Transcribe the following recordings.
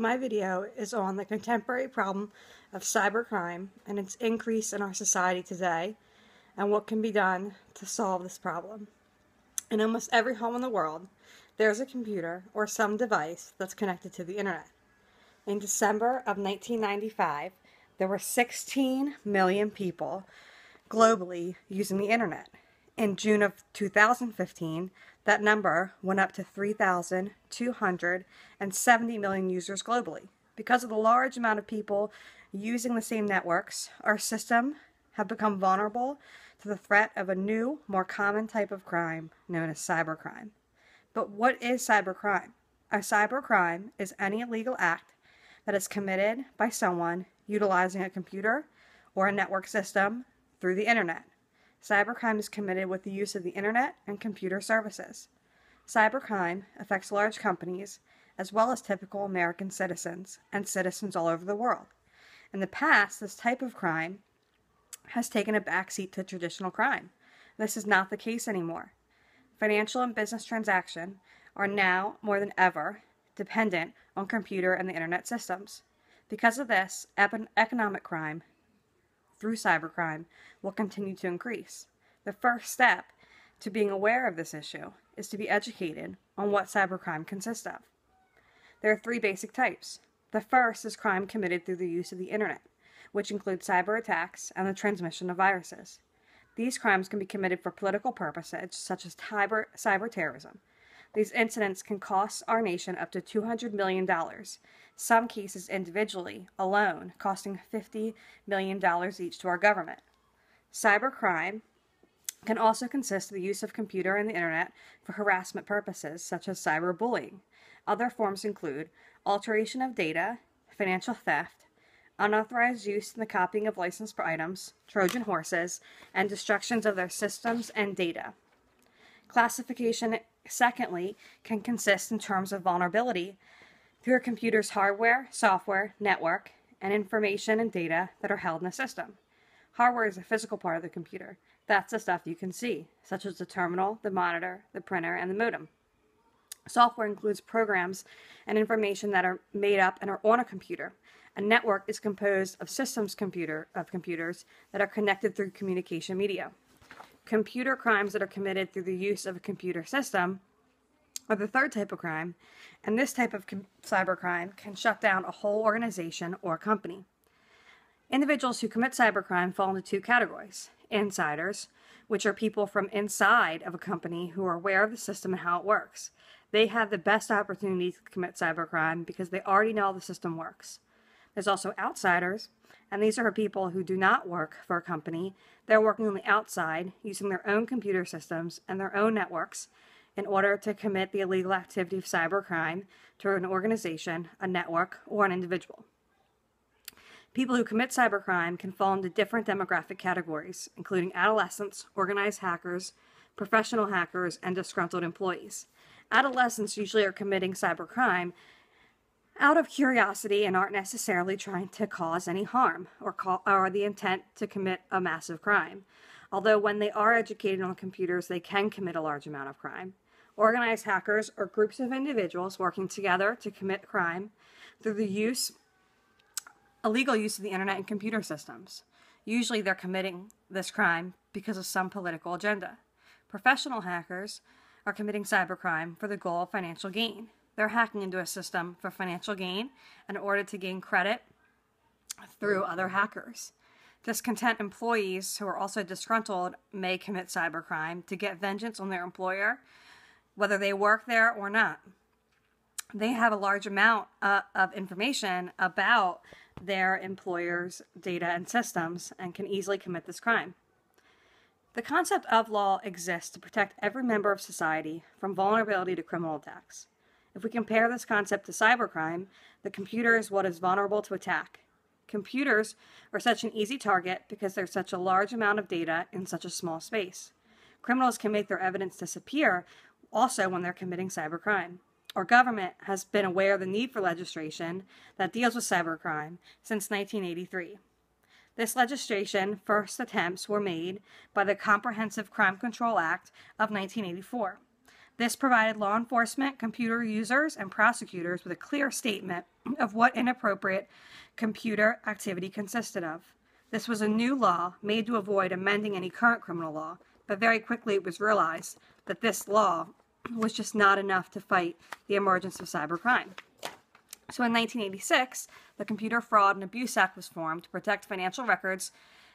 My video is on the contemporary problem of cybercrime and its increase in our society today and what can be done to solve this problem. In almost every home in the world, there's a computer or some device that's connected to the internet. In December of 1995, there were 16 million people globally using the internet. In June of 2015, that number went up to 3,270 million users globally. Because of the large amount of people using the same networks, our system have become vulnerable to the threat of a new, more common type of crime known as cybercrime. But what is cybercrime? A cybercrime is any illegal act that is committed by someone utilizing a computer or a network system through the internet. Cybercrime is committed with the use of the internet and computer services. Cybercrime affects large companies as well as typical American citizens and citizens all over the world. In the past, this type of crime has taken a backseat to traditional crime. This is not the case anymore. Financial and business transactions are now more than ever dependent on computer and the internet systems. Because of this, economic crime through cybercrime will continue to increase. The first step to being aware of this issue is to be educated on what cybercrime consists of. There are three basic types. The first is crime committed through the use of the internet, which includes cyber attacks and the transmission of viruses. These crimes can be committed for political purposes, such as cyber terrorism. These incidents can cost our nation up to $200 million, some cases individually, alone, costing $50 million each to our government. Cybercrime can also consist of the use of computer and the internet for harassment purposes, such as cyberbullying. Other forms include alteration of data, financial theft, unauthorized use in the copying of licensed items, Trojan horses, and destructions of their systems and data. Classification, secondly, can consist in terms of vulnerability through a computer's hardware, software, network, and information and data that are held in the system. Hardware is a physical part of the computer. That's the stuff you can see, such as the terminal, the monitor, the printer, and the modem. Software includes programs and information that are made up and are on a computer. A network is composed of systems of computers that are connected through communication media. Computer crimes that are committed through the use of a computer system are the third type of crime, and this type of cybercrime can shut down a whole organization or company. Individuals who commit cybercrime fall into two categories. Insiders, which are people from inside of a company who are aware of the system and how it works. They have the best opportunity to commit cybercrime because they already know how the system works. There's also outsiders, and these are people who do not work for a company. They're working on the outside, using their own computer systems and their own networks in order to commit the illegal activity of cybercrime to an organization, a network, or an individual. People who commit cybercrime can fall into different demographic categories, including adolescents, organized hackers, professional hackers, and disgruntled employees. Adolescents usually are committing cybercrime out of curiosity and aren't necessarily trying to cause any harm or the intent to commit a massive crime. Although when they are educated on computers, they can commit a large amount of crime. Organized hackers are groups of individuals working together to commit crime through the illegal use of the internet and computer systems. Usually they're committing this crime because of some political agenda. Professional hackers are committing cybercrime for the goal of financial gain. They're hacking into a system for financial gain in order to gain credit through other hackers. Discontent employees who are also disgruntled may commit cybercrime to get vengeance on their employer, whether they work there or not. They have a large amount of information about their employer's data and systems and can easily commit this crime. The concept of law exists to protect every member of society from vulnerability to criminal attacks. If we compare this concept to cybercrime, the computer is what is vulnerable to attack. Computers are such an easy target because there's such a large amount of data in such a small space. Criminals can make their evidence disappear also when they're committing cybercrime. Our government has been aware of the need for legislation that deals with cybercrime since 1983. This legislation first attempts were made by the Comprehensive Crime Control Act of 1984. This provided law enforcement, computer users, and prosecutors with a clear statement of what inappropriate computer activity consisted of. This was a new law made to avoid amending any current criminal law, but very quickly it was realized that this law was just not enough to fight the emergence of cybercrime. So in 1986, the Computer Fraud and Abuse Act was formed to protect financial records,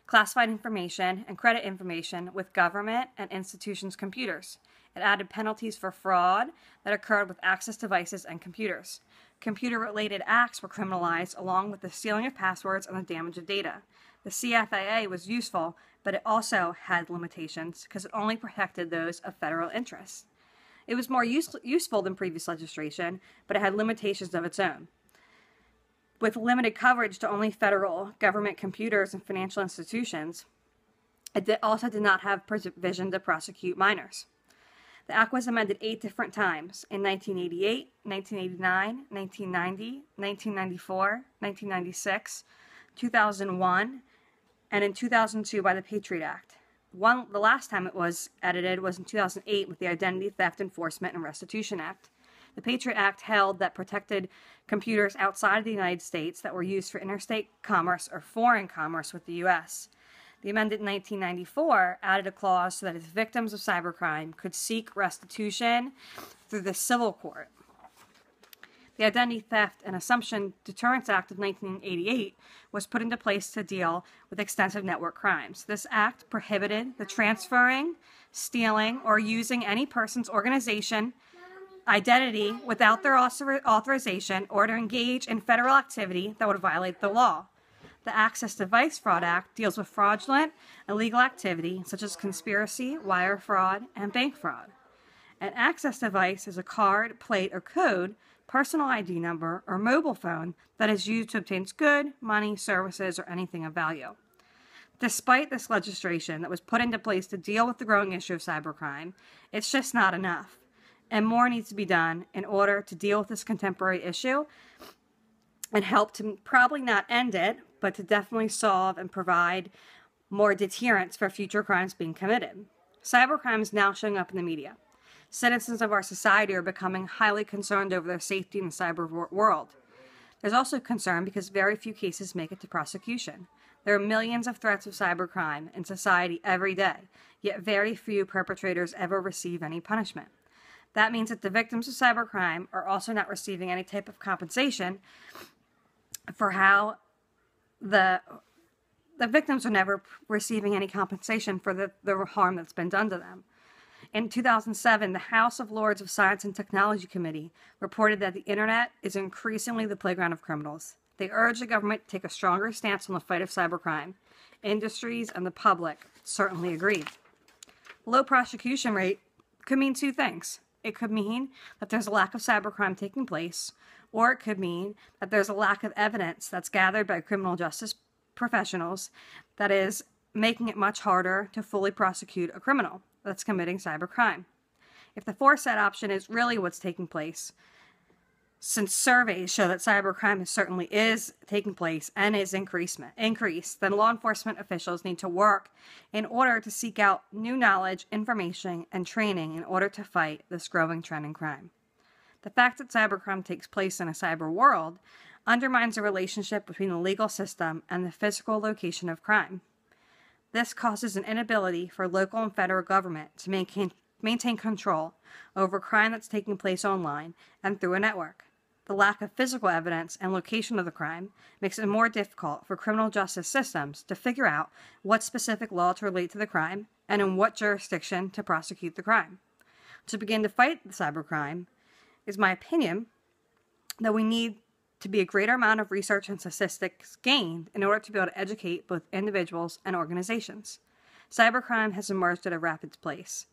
classified information, and credit information with government and institutions' computers. It added penalties for fraud that occurred with access devices and computers. Computer-related acts were criminalized along with the stealing of passwords and the damage of data. The CFAA was useful, but it also had limitations because it only protected those of federal interest. It was more useful than previous legislation, but it had limitations of its own. With limited coverage to only federal government computers and financial institutions, it also did not have provision to prosecute minors. The Act was amended 8 different times, in 1988, 1989, 1990, 1994, 1996, 2001, and in 2002 by the Patriot Act. The last time it was edited was in 2008 with the Identity Theft Enforcement and Restitution Act. The Patriot Act held that protected computers outside of the United States that were used for interstate commerce or foreign commerce with the U.S. The amendment in 1994 added a clause so that if victims of cybercrime could seek restitution through the civil court. The Identity Theft and Assumption Deterrence Act of 1988 was put into place to deal with extensive network crimes. This act prohibited the transferring, stealing, or using any person's organization identity without their authorization or to engage in federal activity that would violate the law. The Access Device Fraud Act deals with fraudulent, illegal activity such as conspiracy, wire fraud, and bank fraud. An access device is a card, plate, or code, personal ID number, or mobile phone that is used to obtain goods, money, services, or anything of value. Despite this legislation that was put into place to deal with the growing issue of cybercrime, it's just not enough, and more needs to be done in order to deal with this contemporary issue and help to probably not end it, but to definitely solve and provide more deterrence for future crimes being committed. Cybercrime is now showing up in the media. Citizens of our society are becoming highly concerned over their safety in the cyber world. There's also concern because very few cases make it to prosecution. There are millions of threats of cybercrime in society every day, yet very few perpetrators ever receive any punishment. That means that the victims of cybercrime are also not receiving any type of compensation for how the victims are never receiving any compensation for the harm that's been done to them. In 2007, the House of Lords of Science and Technology Committee reported that the Internet is increasingly the playground of criminals. They urged the government to take a stronger stance on the fight of cybercrime. Industries and the public certainly agreed. Low prosecution rate could mean two things. It could mean that there's a lack of cybercrime taking place, or it could mean that there's a lack of evidence that's gathered by criminal justice professionals that is making it much harder to fully prosecute a criminal that's committing cybercrime. If the foresaid option is really what's taking place, since surveys show that cybercrime certainly is taking place and is increased, then law enforcement officials need to work in order to seek out new knowledge, information, and training in order to fight this growing trend in crime. The fact that cybercrime takes place in a cyber world undermines the relationship between the legal system and the physical location of crime. This causes an inability for local and federal government to maintain control over crime that's taking place online and through a network. The lack of physical evidence and location of the crime makes it more difficult for criminal justice systems to figure out what specific law to relate to the crime and in what jurisdiction to prosecute the crime. To begin to fight the cybercrime, is my opinion that we need to be a greater amount of research and statistics gained in order to be able to educate both individuals and organizations. Cybercrime has emerged at a rapid pace,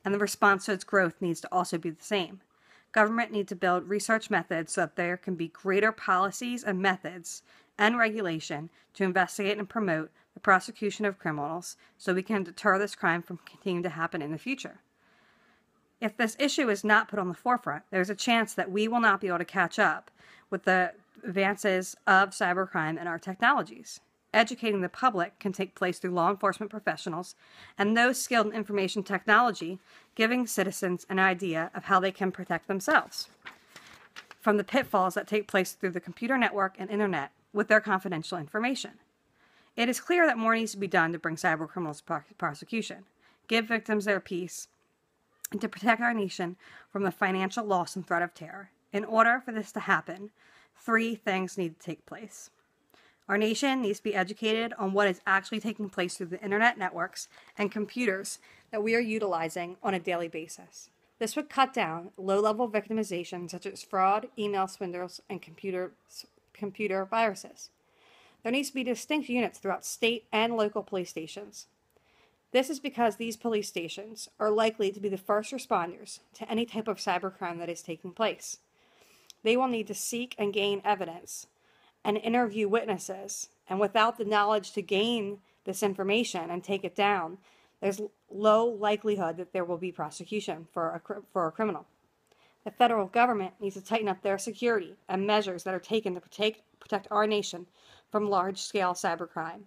and the response to its growth needs to also be the same. Government needs to build research methods so that there can be greater policies and methods and regulation to investigate and promote the prosecution of criminals so we can deter this crime from continuing to happen in the future. If this issue is not put on the forefront, there's a chance that we will not be able to catch up with the advances of cybercrime and our technologies. Educating the public can take place through law enforcement professionals and those skilled in information technology, giving citizens an idea of how they can protect themselves from the pitfalls that take place through the computer network and internet with their confidential information. It is clear that more needs to be done to bring cybercriminals to prosecution, give victims their peace, and to protect our nation from the financial loss and threat of terror. In order for this to happen, 3 things need to take place. Our nation needs to be educated on what is actually taking place through the internet networks and computers that we are utilizing on a daily basis. This would cut down low-level victimization such as fraud, email swindles, and computer viruses. There needs to be distinct units throughout state and local police stations. This is because these police stations are likely to be the first responders to any type of cybercrime that is taking place. They will need to seek and gain evidence and interview witnesses, and without the knowledge to gain this information and take it down, there's low likelihood that there will be prosecution for a criminal. The federal government needs to tighten up their security and measures that are taken to protect our nation from large-scale cybercrime.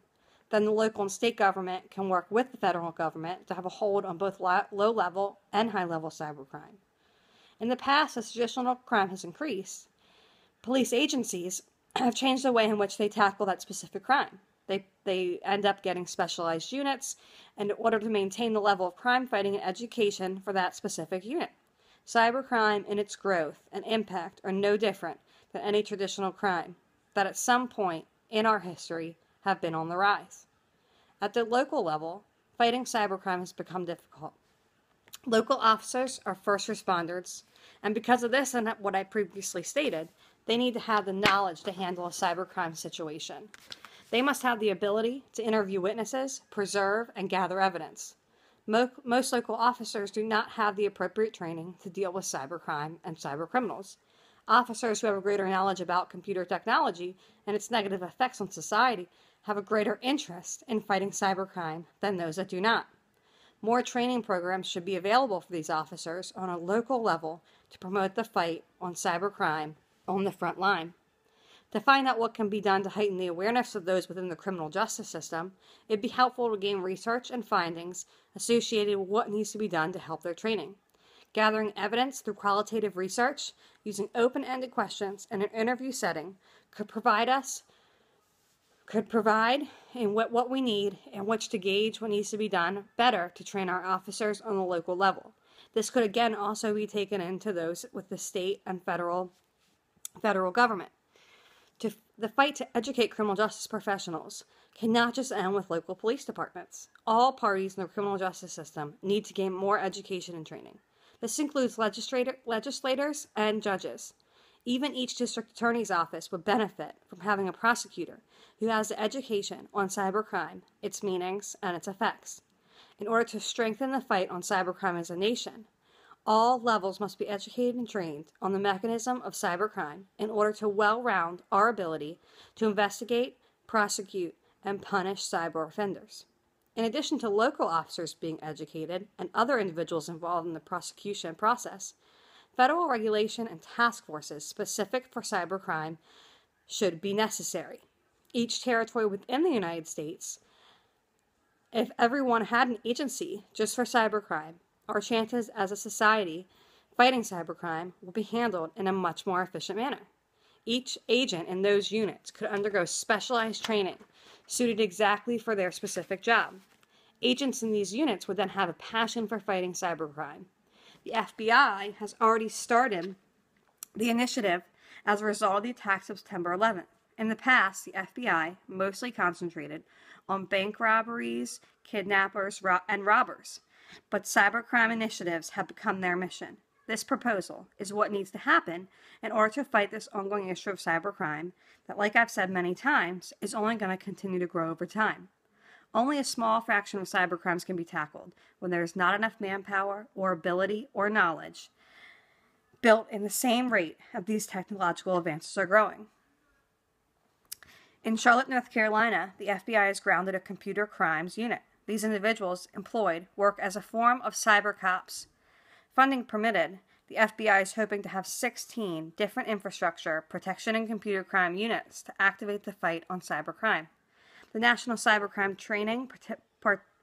Then the local and state government can work with the federal government to have a hold on both low-level and high-level cybercrime. In the past, as traditional crime has increased, police agencies have changed the way in which they tackle that specific crime. They end up getting specialized units in order to maintain the level of crime fighting and education for that specific unit. Cybercrime in its growth and impact are no different than any traditional crime that at some point in our history have been on the rise. At the local level, fighting cybercrime has become difficult. Local officers are first responders, and because of this and what I previously stated, they need to have the knowledge to handle a cybercrime situation. They must have the ability to interview witnesses, preserve, and gather evidence. Most local officers do not have the appropriate training to deal with cybercrime and cybercriminals. Officers who have a greater knowledge about computer technology and its negative effects on society have a greater interest in fighting cybercrime than those that do not. More training programs should be available for these officers on a local level to promote the fight on cybercrime on the front line. To find out what can be done to heighten the awareness of those within the criminal justice system, it'd be helpful to gain research and findings associated with what needs to be done to help their training. Gathering evidence through qualitative research using open-ended questions in an interview setting could provide in what we need and which to gauge what needs to be done better to train our officers on the local level. This could again also be taken into those with the state and federal government. The fight to educate criminal justice professionals cannot just end with local police departments. All parties in the criminal justice system need to gain more education and training. This includes legislators and judges. Even each district attorney's office would benefit from having a prosecutor who has the education on cybercrime, its meanings, and its effects. In order to strengthen the fight on cybercrime as a nation, all levels must be educated and trained on the mechanism of cybercrime in order to well-round our ability to investigate, prosecute, and punish cyber offenders. In addition to local officers being educated and other individuals involved in the prosecution process, federal regulation and task forces specific for cybercrime should be necessary. Each territory within the United States, if everyone had an agency just for cybercrime, our chances as a society fighting cybercrime will be handled in a much more efficient manner. Each agent in those units could undergo specialized training suited exactly for their specific job. Agents in these units would then have a passion for fighting cybercrime. The FBI has already started the initiative as a result of the attacks of September 11th. In the past, the FBI mostly concentrated on bank robberies, kidnappers, and robbers. But cybercrime initiatives have become their mission. This proposal is what needs to happen in order to fight this ongoing issue of cybercrime that, like I've said many times, is only going to continue to grow over time. Only a small fraction of cybercrimes can be tackled when there is not enough manpower or ability or knowledge built in the same rate of these technological advances are growing. In Charlotte, North Carolina, the FBI has grounded a computer crimes unit. These individuals employed work as a form of cyber cops. Funding permitted, the FBI is hoping to have 16 different infrastructure, protection, and computer crime units to activate the fight on cybercrime. The National Cybercrime Training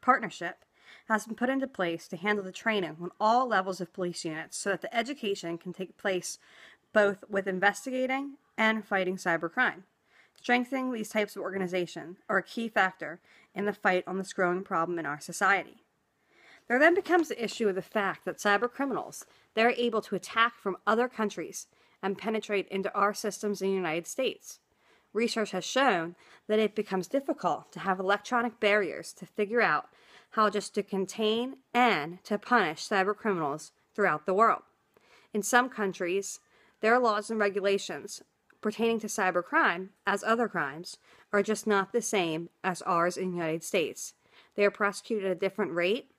Partnership has been put into place to handle the training on all levels of police units so that the education can take place both with investigating and fighting cybercrime. Strengthening these types of organizations are a key factor in the fight on this growing problem in our society. There then becomes the issue of the fact that cybercriminals, they're able to attack from other countries and penetrate into our systems in the United States. Research has shown that it becomes difficult to have electronic barriers to figure out how just to contain and to punish cybercriminals throughout the world. In some countries, their laws and regulations pertaining to cybercrime, as other crimes, are just not the same as ours in the United States. They are prosecuted at a different rate,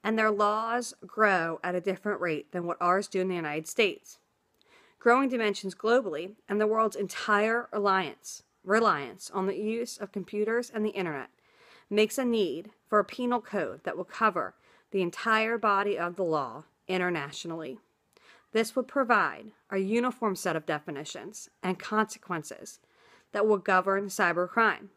and their laws grow at a different rate than what ours do in the United States. Growing dimensions globally and the world's entire reliance on the use of computers and the internet makes a need for a penal code that will cover the entire body of the law internationally. This would provide a uniform set of definitions and consequences that will govern cybercrime.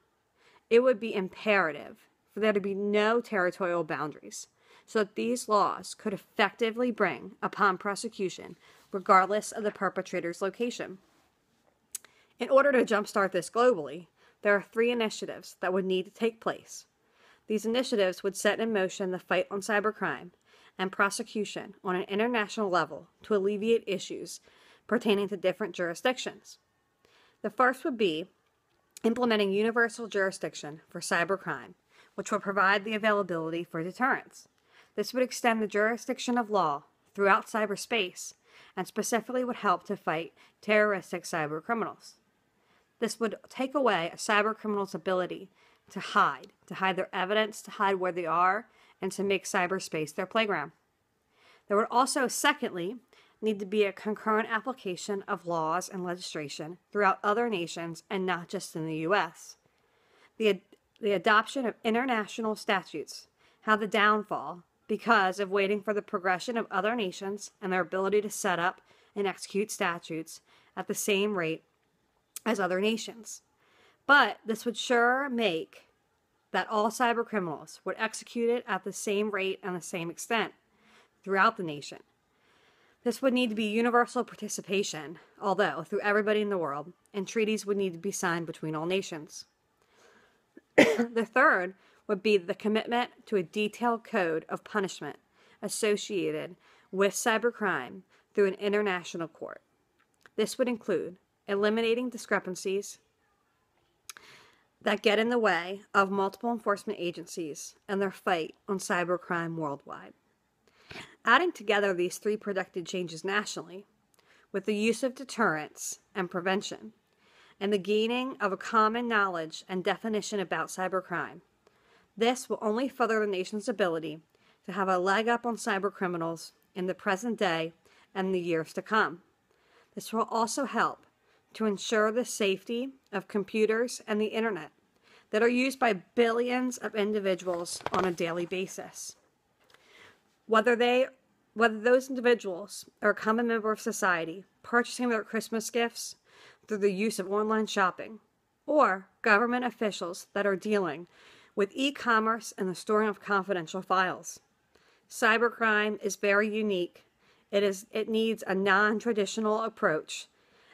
It would be imperative for there to be no territorial boundaries so that these laws could effectively bring upon prosecution regardless of the perpetrator's location. In order to jumpstart this globally, there are 3 initiatives that would need to take place. These initiatives would set in motion the fight on cybercrime and prosecution on an international level to alleviate issues pertaining to different jurisdictions. The first would be implementing universal jurisdiction for cybercrime, which would provide the availability for deterrence. This would extend the jurisdiction of law throughout cyberspace and specifically would help to fight terroristic cybercriminals. This would take away a cybercriminal's ability to hide their evidence, to hide where they are, and to make cyberspace their playground. There would also, secondly, need to be a concurrent application of laws and legislation throughout other nations and not just in the U.S. The adoption of international statutes had the downfall because of waiting for the progression of other nations and their ability to set up and execute statutes at the same rate as other nations. But this would sure make that all cybercriminals would execute it at the same rate and the same extent throughout the nation. This would need to be universal participation, although through everybody in the world, and treaties would need to be signed between all nations. The third would be the commitment to a detailed code of punishment associated with cybercrime through an international court. This would include eliminating discrepancies that get in the way of multiple enforcement agencies and their fight on cybercrime worldwide. Adding together these 3 predicted changes nationally, with the use of deterrence and prevention, and the gaining of a common knowledge and definition about cybercrime, this will only further the nation's ability to have a leg up on cybercriminals in the present day and the years to come. This will also help to ensure the safety of computers and the internet that are used by billions of individuals on a daily basis. Whether those individuals are a common member of society, purchasing their Christmas gifts through the use of online shopping, or government officials that are dealing with e-commerce and the storing of confidential files. Cybercrime is very unique. It needs a non-traditional approach,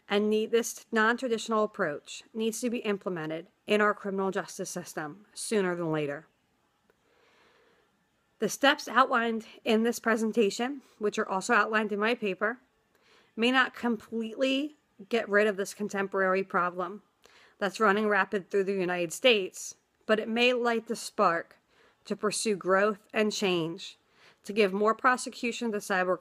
and this non-traditional approach needs to be implemented in our criminal justice system sooner than later. The steps outlined in this presentation, which are also outlined in my paper, may not completely get rid of this contemporary problem that's running rapid through the United States, but it may light the spark to pursue growth and change, to give more prosecution to cyber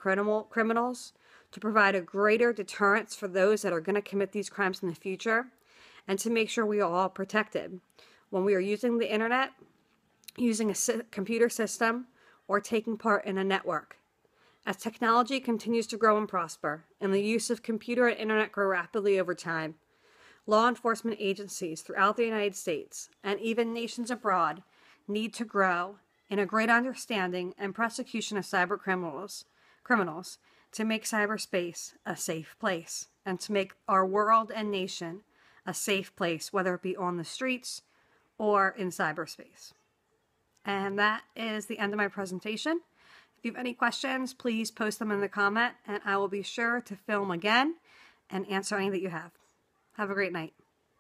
criminals, to provide a greater deterrence for those that are going to commit these crimes in the future, and to make sure we are all protected when we are using the internet, using a computer system, or taking part in a network. As technology continues to grow and prosper, and the use of computer and internet grow rapidly over time, law enforcement agencies throughout the United States, and even nations abroad, need to grow in a great understanding and prosecution of cyber criminals to make cyberspace a safe place, and to make our world and nation a safe place, whether it be on the streets or in cyberspace. And that is the end of my presentation. If you have any questions, please post them in the comment and I will be sure to film again and answer any that you have. Have a great night.